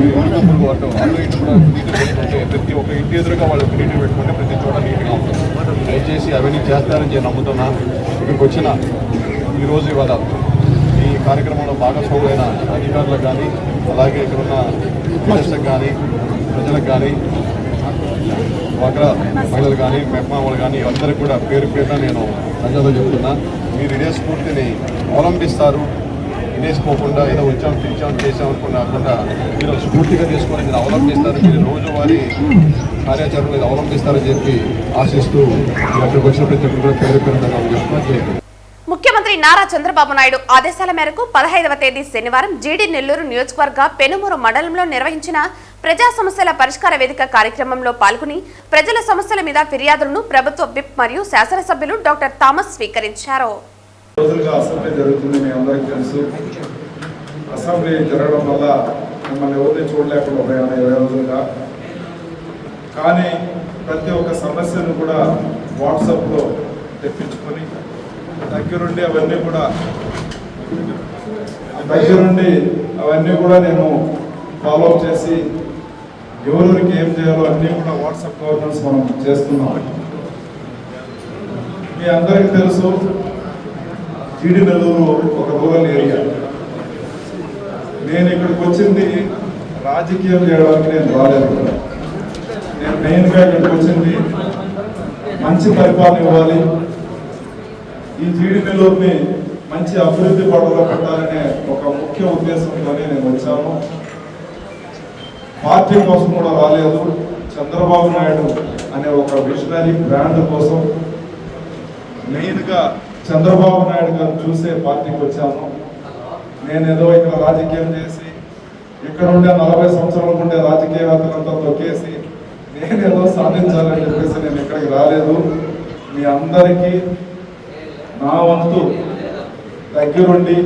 ఇరుగు అటు ఇటు కూడా నీట్గా పెట్టుకుంటే ప్రతి ఒక్క ఇంటి ఎదురుగా వాళ్ళు నీట్గా పెట్టుకుంటే ప్రతి చోట నీట్గా ఉంటుంది. దయచేసి అవన్నీ చేస్తారని నేను నమ్ముతున్నా. ఇక్కడికి వచ్చిన ఈరోజు ఇవాళ ఈ కార్యక్రమంలో భాగస్వాములైన అధికారులకు కానీ అలాగే ఇక్కడున్న లీడర్స్కి కానీ ప్రజలకు కానీ డ్వాక్రా మహిళలు కానీ మెప్మా వాళ్ళు కానీ అందరికీ కూడా పేరు పేరున నేను ప్రజల్లో చెప్తున్నా, మీరు ఇదే స్ఫూర్తిని అవలంబిస్తారు. ఇదేసుకోకుండా ఏదో వచ్చాం పిలిచాం చేసాం అనుకున్నా మీరు స్ఫూర్తిగా తీసుకొని మీరు అవలంబిస్తారు, మీరు రోజువారీ కార్యాచరణలు ఇది అవలంబిస్తారని చెప్పి ఆశిస్తూ అక్కడికి వచ్చిన ప్రతి ఒక్కరు కూడా పేరు పేరున చెప్తున్నా. ముఖ్యమంత్రి నారా చంద్రబాబు నాయుడు ఆదేశాల మేరకు 15వ తేదీ శనివారం జీడీ నెల్లూరు నియోజకవర్గ పెనుమూరు మండలంలో నిర్వహించిన ప్రజా సమస్యల పరిష్కార వేదిక కార్యక్రమంలో పాల్గొని ప్రజల సమస్యల మీద ఫిర్యాదులను ప్రభుత్వ విప్ మరియు శాసనసభ్యులు డాక్టర్ థామస్ స్వీకరించారు. అసెంబ్లీ జరుగుతుంది, మీ అందరికీ తెలుసు. అసెంబ్లీ జరగడం వల్ల మిమ్మల్ని ఎవరిని చూడలేకుండా 20 రోజులుగా, కానీ ప్రతి ఒక్క సమస్యను కూడా వాట్సాప్లో తెప్పించుకొని దగ్గరుండి అవన్నీ కూడా నేను ఫాలోఅప్ చేసి ఎవరికి ఏం చేయాలో అన్నీ కూడా వాట్సాప్ గవర్నెన్స్ మనం చేస్తున్నాం. మీ అందరికీ తెలుసు, జీడీ నెల్లూరు ఒక రూరల్ ఏరియా. నేను ఇక్కడికి వచ్చింది రాజకీయం చేయడానికి నేను రాలేదు. నేను మెయిన్గా ఇక్కడికి వచ్చింది మంచి పరిపాలన ఇవ్వాలి, ఈ జీడీ నెల్లూరుని మంచి అభివృద్ధి పడవలో పెట్టాలనే ఒక ముఖ్య ఉద్దేశంతోనే నేను వచ్చాను. పార్టీ కోసం కూడా రాలేదు, చంద్రబాబు నాయుడు అనే ఒక విజనరీ బ్రాండ్ కోసం మెయిన్గా చంద్రబాబు నాయుడు గారు చూసే పార్టీకి వచ్చాను. నేనేదో ఇక్కడ రాజకీయం చేసి ఇక్కడ ఉండే 40 సంవత్సరాల ఉండే రాజకీయవేత్తలంతా తొక్కేసి నేనేదో సాధించాలని చెప్పేసి నేను ఇక్కడికి రాలేదు. మీ అందరికీ నా వంతు దగ్గరుండి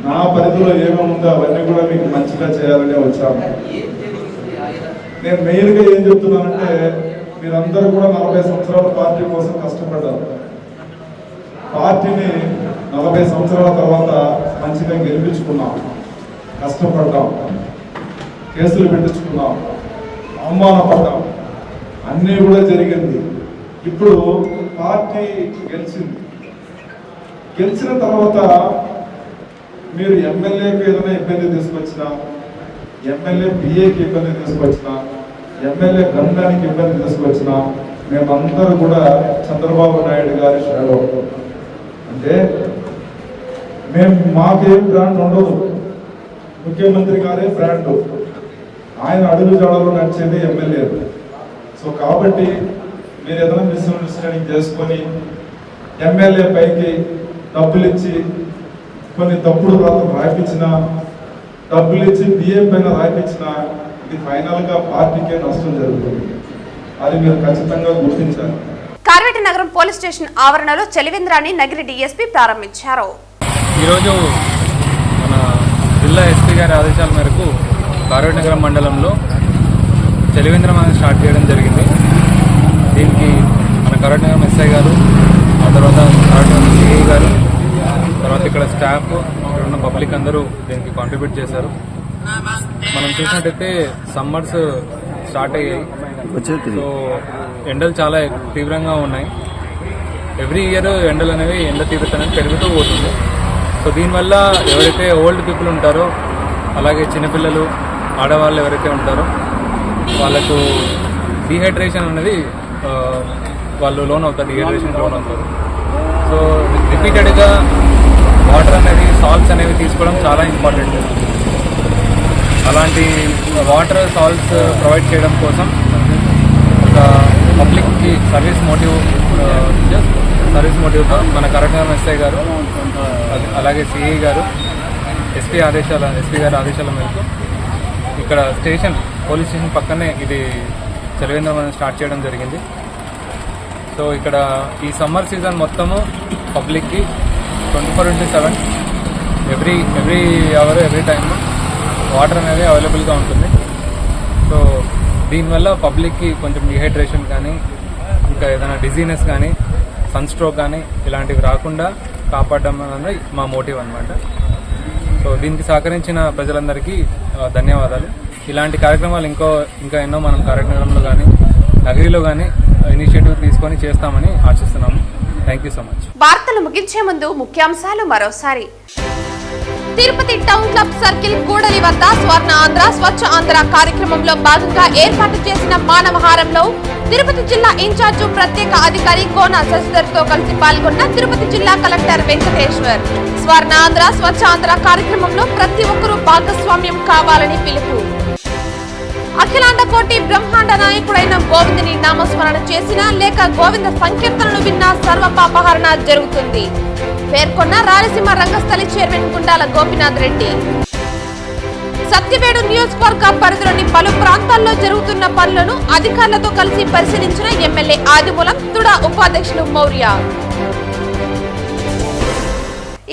నా పరిధిలో ఏమేమి ఉందో అవన్నీ కూడా మీకు మంచిగా చేయాలనే వచ్చాను. నేను మెయిన్గా ఏం చెప్తున్నానంటే, మీరందరూ కూడా 40 సంవత్సరాల పార్టీ కోసం కష్టపడ్డారు. పార్టీని 40 సంవత్సరాల తర్వాత మంచిగా గెలిపించుకున్నాం, కష్టపడ్డాం, కేసులు పెట్టించుకున్నాం, అవమానపడ్డాం, అన్నీ కూడా జరిగింది. ఇప్పుడు పార్టీ గెలిచిన తర్వాత మీరు ఎమ్మెల్యేకి ఏదైనా ఇబ్బంది తీసుకొచ్చినా, ఎమ్మెల్యే పిఏకి ఇబ్బంది తీసుకొచ్చినా, ఎమ్మెల్యే గండానికి ఇబ్బంది తీసుకొచ్చినా మేమందరూ కూడా చంద్రబాబు నాయుడు గారి షాడో. అంటే మాకేం బ్రాండ్ ఉండదు, ముఖ్యమంత్రి గారే బ్రాండ్, ఆయన అడుగు జాడలో నడిచేది ఎమ్మెల్యే. సో కాబట్టి మీరు ఏదైనా మిస్అండర్స్టాండింగ్ చేసుకొని ఎమ్మెల్యే పైకి డబ్బులు ఇచ్చి కొన్ని తప్పుడు రాతలు రాయించిన, డబ్బులు ఇచ్చి బిఏ పైన రాయించిన, ఇది ఫైనల్గా పార్టీకే నష్టం జరుగుతుంది. అది మీరు ఖచ్చితంగా గుర్తించాలి. కార్వేట నగరం పోలీస్ స్టేషన్ ఆవరణలో చలివేంద్రాన్ని నగిరి డీఎస్పీ ప్రారంభించారు. ఈరోజు మన జిల్లా ఎస్పీ గారి ఆదేశాల మేరకు కార్వేట నగరం మండలంలో చలివేంద్రం అనేది స్టార్ట్ చేయడం జరిగింది. దీనికి మన కార్వేట నగరం ఎస్ఐ గారు, ఆ తర్వాత కార్వేట నగరం సిఐ గారు, తర్వాత ఇక్కడ స్టాఫ్, ఇక్కడ ఉన్న పబ్లిక్ అందరూ దీనికి కాంట్రిబ్యూట్ చేశారు. మనం చూసినట్టయితే సమ్మర్స్ స్టార్ట్ అయ్యాయి, సో ఎండలు చాలా తీవ్రంగా ఉన్నాయి. ఎవ్రీ ఇయర్ ఎండలు అనేవి ఎండ తీవ్రత అనేది పెరుగుతూ పోతుంది. సో దీనివల్ల ఎవరైతే ఓల్డ్ పీపుల్ ఉంటారో, అలాగే చిన్నపిల్లలు, ఆడవాళ్ళు ఎవరైతే ఉంటారో వాళ్ళకు డీహైడ్రేషన్ అనేది వాళ్ళు లోన్ అవుతారు, డీహైడ్రేషన్ లోన్ అవుతారు. సో రిపీటెడ్గా వాటర్ అనేది, సాల్ట్స్ అనేవి తీసుకోవడం చాలా ఇంపార్టెంట్. అలాంటి వాటర్, సాల్ట్స్ ప్రొవైడ్ చేయడం కోసం ఒక పబ్లిక్కి సర్వీస్ మోటివ్తో మన కరెక్ట్గా ఎస్ఐ గారు, అలాగే సిఐ గారు, ఎస్పీ గారి ఆదేశాల మేరకు ఇక్కడ పోలీస్ స్టేషన్ పక్కనే ఇది చలివేంద్రం స్టార్ట్ చేయడం జరిగింది. సో ఇక్కడ ఈ సమ్మర్ సీజన్ మొత్తము పబ్లిక్కి 24/7 every hour, every time water అనేది అవైలబుల్గా ఉంటుంది. సో దీనివల్ల పబ్లిక్కి కొంచెం డిహైడ్రేషన్ కానీ, ఇంకా ఏదైనా డిజీనెస్ కానీ, సన్ స్ట్రోక్ కానీ ఇలాంటివి రాకుండా కాపాడడం అనేది మా మోటివ్ అన్నమాట. సో దీనికి సహకరించిన ప్రజలందరికీ ధన్యవాదాలు. ఇలాంటి కార్యక్రమాలు ఇంకా ఎన్నో మనం కార్యక్రమంలో కానీ, నగరిలో కానీ ఇనిషియేటివ్ తీసుకొని చేస్తామని ఆశిస్తున్నాము. Thank you so much. వార్తలు ముగించే ముందు ముఖ్యాంశాలు మరోసారి. తిరుపతి టౌన్ క్లబ్ సర్కిల్ కూడలి వద్ద స్వర్ణ ఆంధ్ర స్వచ్ఛ ఆంధ్ర కార్యక్రమంలో భాగంగా ఏర్పాటు చేసిన మానవహారంలో తిరుపతి జిల్లా ఇన్ఛార్జు ప్రత్యేక అధికారి కోన శశిధర్ తో కలిసి పాల్గొన్న తిరుపతి జిల్లా కలెక్టర్ వెంకటేశ్వర్. స్వర్ణ ఆంధ్ర స్వచ్ఛ ఆంధ్ర కార్యక్రమంలో ప్రతి ఒక్కరూ భాగస్వామ్యం కావాలని పిలుపు. అఖిలాండ కోటి బ్రహ్మాండ నాయకుడైన గోవిందుని నామస్మరణ చేసినా లేక గోవింద సంకీర్తనలు విన్నా సర్వపాపహరణ జరుగుతుంది పేర్కొన్న రాయలసీమ రంగస్థలి చైర్మన్ గుండాల గోపినాథ్ రెడ్డి. సత్యవేడు నియోజకవర్గ పరిధిలోని పలు ప్రాంతాల్లో జరుగుతున్న పనులను అధికారులతో కలిసి పరిశీలించిన ఎమ్మెల్యే ఆదిమూలం తుడా ఉపాధ్యక్షులు మౌర్య.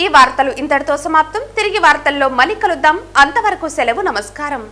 ఈ వార్తలు ఇంతటితో సమాప్తం. తిరిగి వార్తల్లో మళ్ళీ కలుద్దాం. అంతవరకు సెలవు. నమస్కారం.